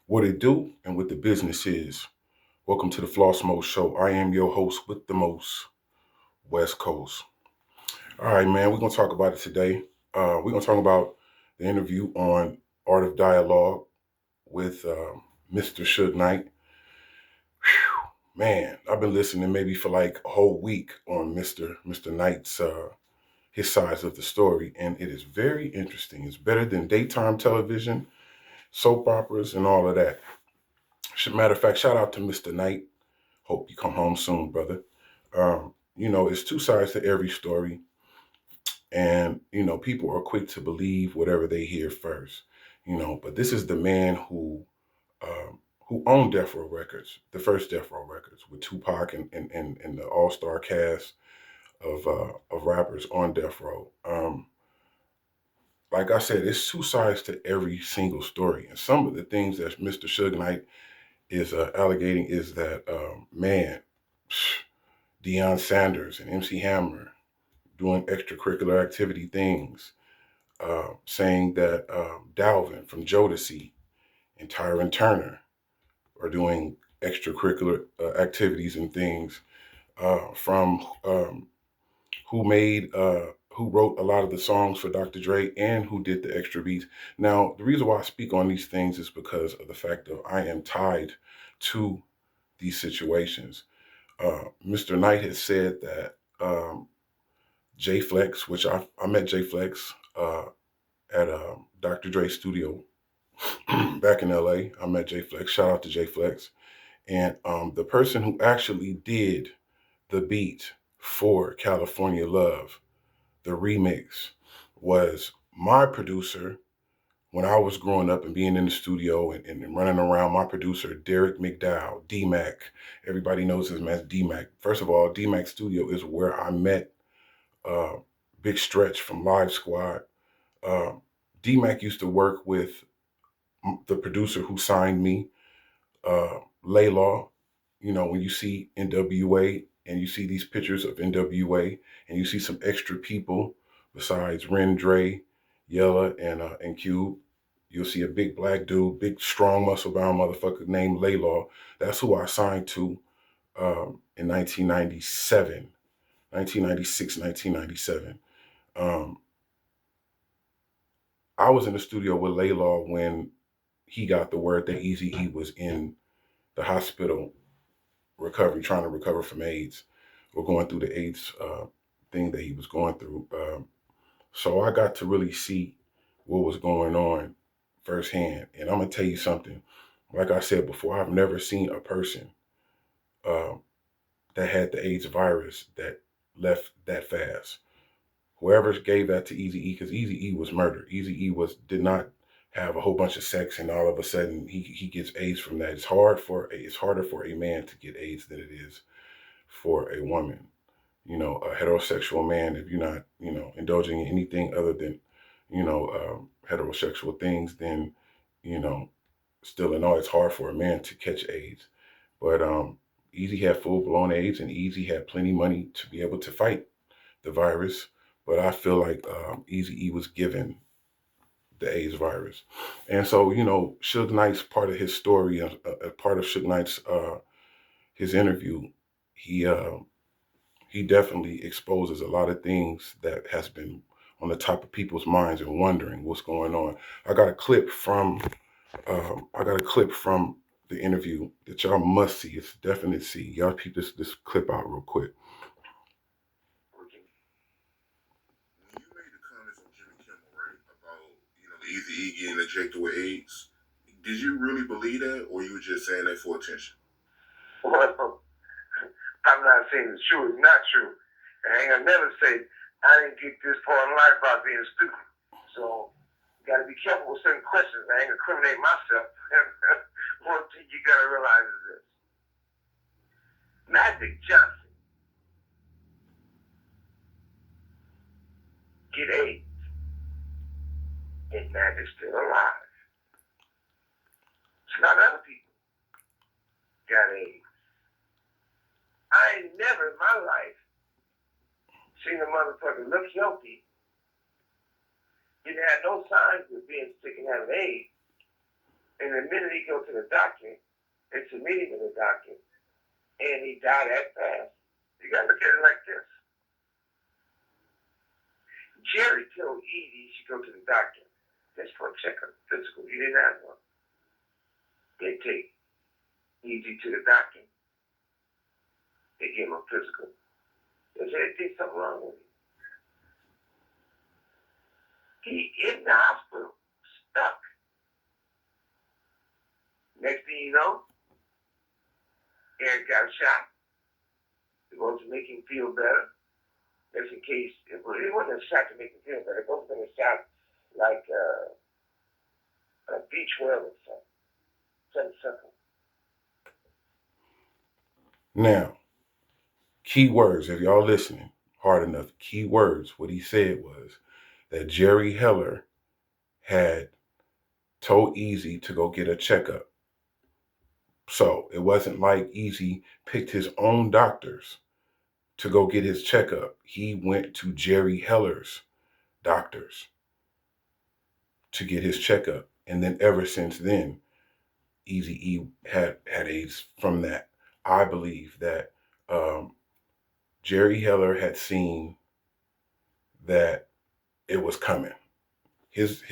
What it do and what the business is. Welcome to the Floss Mode Show. I am your host with the most, West Coast. All right, man, we're going to talk about it today. We're going to talk about the interview on Art of Dialogue with Mr. Suge Knight. Man, I've been listening maybe for like a whole week on Mr. Knight's his sides of the story, and it is very interesting. It's better than daytime television, soap operas, and all of that. Matter of fact, shout out to Mr. Knight. Hope you come home soon, brother. It's two sides to every story. And, people are quick to believe whatever they hear first, but this is the man who owned Death Row Records, the first Death Row Records with Tupac and the all-star cast of rappers on Death Row. Like I said, it's two sides to every single story. And some of the things that Mr. Suge Knight is alleging is that, Deion Sanders and MC Hammer doing extracurricular activity things, saying that Dalvin from Jodeci and Tyron Turner are doing extracurricular activities and things, from who wrote a lot of the songs for Dre and who did the extra beats. Now, the reason why I speak on these things is because of the fact that I am tied to these situations. Mr. Knight has said that J Flex, which I met J Flex at Dr. Dre's studio back in LA. I met J Flex. Shout out to J Flex. And the person who actually did the beat for California Love, the remix, was my producer when I was growing up and being in the studio and running around. My producer, Derek McDowell, D-Mac. Everybody knows him as D-Mac. First of all, D-Mac Studio is where I met uh, Big Stretch from Live Squad. Uh, D-Mac used to work with the producer who signed me, Laylaw. When you see NWA and you see these pictures of NWA and you see some extra people besides Dre, Yella, and Cube, you'll see a big black dude, big, strong, muscle-bound motherfucker named Laylaw. That's who I signed to in 1997, 1996, 1997. I was in the studio with Laylaw when he got the word that Eazy-E was in the hospital trying to recover from AIDS, or going through the AIDS thing that he was going through. So I got to really see what was going on firsthand. And I'm going to tell you something. Like I said before, I've never seen a person uh, that had the AIDS virus that left that fast. Whoever gave that to Eazy-E, because Eazy-E was murdered. Eazy-E did not have a whole bunch of sex and all of a sudden he gets AIDS from that. It's harder for a man to get AIDS than it is for a woman. A heterosexual man, if you're not, indulging in anything other than, heterosexual things, then, you know, still in all, it's hard for a man to catch AIDS. But Eazy had full blown AIDS, and Eazy had plenty of money to be able to fight the virus. But I feel like Eazy-E was given the AIDS virus. And so, Suge Knight's part of his story, part of Suge Knight's his interview, he he definitely exposes a lot of things that has been on the top of people's minds and wondering what's going on. I got a clip from the interview that y'all must see. It's definitely see. Y'all keep this clip out real quick. Eazy-E getting injected with AIDS. Did you really believe that, or you were just saying that for attention? Well, I'm not saying it's true. It's not true. And I ain't gonna never say I didn't get this far in life by being stupid. So you gotta be careful with certain questions. I ain't gonna incriminate myself. One thing you gotta realize is this: Magic Johnson get AIDS, and Magic's still alive. It's not other people got AIDS. I ain't never in my life seen a motherfucker look healthy, didn't have no signs of being sick and having AIDS, and admit minute he go to the doctor, it's a meeting with the doctor, and he died that fast. You gotta look at it like this. Jerry told Eazy he should go to the doctor just for a checkup, physical. He didn't have one. They take Eazy to the doctor. They give him a physical. They said there's something wrong with him. He in the hospital, stuck. Next thing you know, Eric got shot. It was to make him feel better. Just in case, it wasn't a shot to make him feel better. It wasn't a shot like a beach well or something. Something. Now, key words, if y'all listening hard enough, key words, what he said was that Jerry Heller had told Eazy to go get a checkup. So it wasn't like Eazy picked his own doctors to go get his checkup. He went to Jerry Heller's doctors to get his checkup. And then ever since then, Eazy-E had AIDS from that. I believe that Jerry Heller had seen that it was coming. His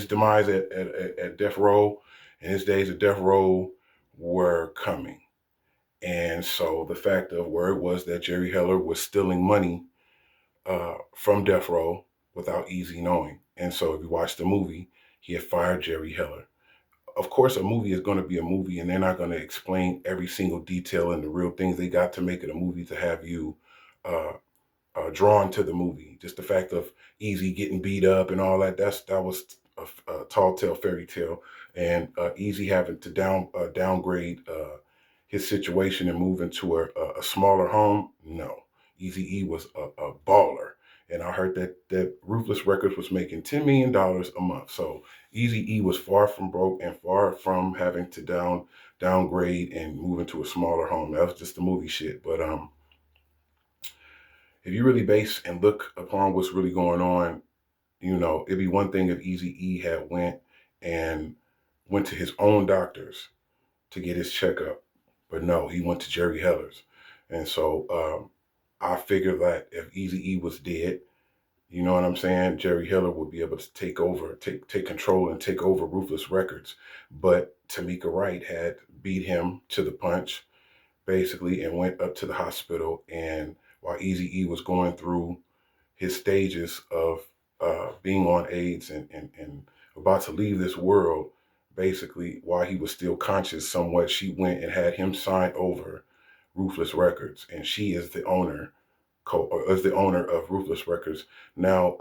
demise at Death Row and his days at Death Row were coming. And so the fact of word was that Jerry Heller was stealing money from Death Row without Eazy knowing. And so if you watch the movie, he had fired Jerry Heller. Of course, a movie is going to be a movie, and they're not going to explain every single detail and the real things. They got to make it a movie to have you drawn to the movie. Just the fact of Eazy getting beat up and all that, that was a tall tale fairy tale. And Eazy having to downgrade his situation and move into a smaller home. No, Eazy-E was a baller. And I heard that Ruthless Records was making $10 million a month. So Eazy-E was far from broke and far from having to downgrade and move into a smaller home. That was just the movie shit. But if you really base and look upon what's really going on, you know, it'd be one thing if Eazy-E had went to his own doctors to get his checkup. But no, he went to Jerry Heller's. And so I figured that if Eazy-E was dead, you know what I'm saying, Jerry Heller would be able to take control and take over Ruthless Records. But Tamika Wright had beat him to the punch, basically, and went up to the hospital. And while Eazy-E was going through his stages of being on AIDS and about to leave this world, basically, while he was still conscious somewhat, she went and had him sign over Ruthless Records. And she is the owner of Ruthless Records. Now,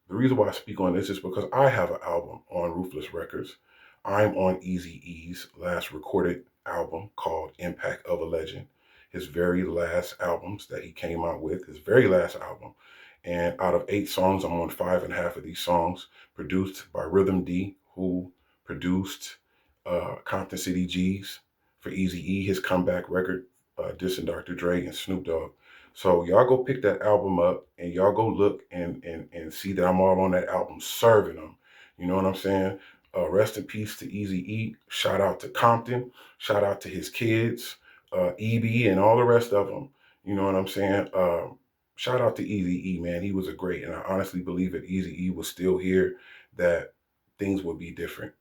the reason why I speak on this is because I have an album on Ruthless Records. I'm on Eazy-E's last recorded album called Impact of a Legend. His very last albums that he came out with, his very last album. And out of 8 songs, I'm on 5.5 of these songs, produced by Rhythm D, who produced Compton City G's for Eazy-E, his comeback record, dissing Drdre and Snoop Dogg. So y'all go pick that album up and y'all go look and see that I'm all on that album serving them. You know what I'm saying? Rest in peace to Eazy-E. Shout out to Compton. Shout out to his kids, EB and all the rest of them. You know what I'm saying? Shout out to Eazy-E, man. He was a great, and I honestly believe if Eazy-E was still here, that things would be different.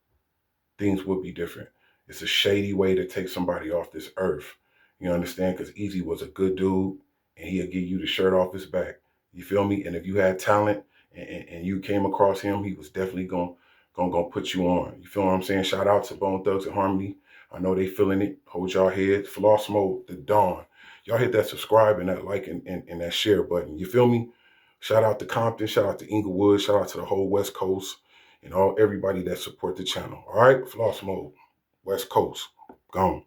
Things would be different. It's a shady way to take somebody off this earth. You understand? Because Eazy was a good dude, and he'll give you the shirt off his back. You feel me? And if you had talent and you came across him, he was definitely gonna put you on. You feel what I'm saying? Shout out to Bone Thugs and Harmony. I know they feeling it. Hold y'all head. Floss Mode, The Dawn. Y'all hit that subscribe and that like and that share button. You feel me? Shout out to Compton. Shout out to Inglewood. Shout out to the whole West Coast and everybody that support the channel. All right? Floss Mode, West Coast. Gone.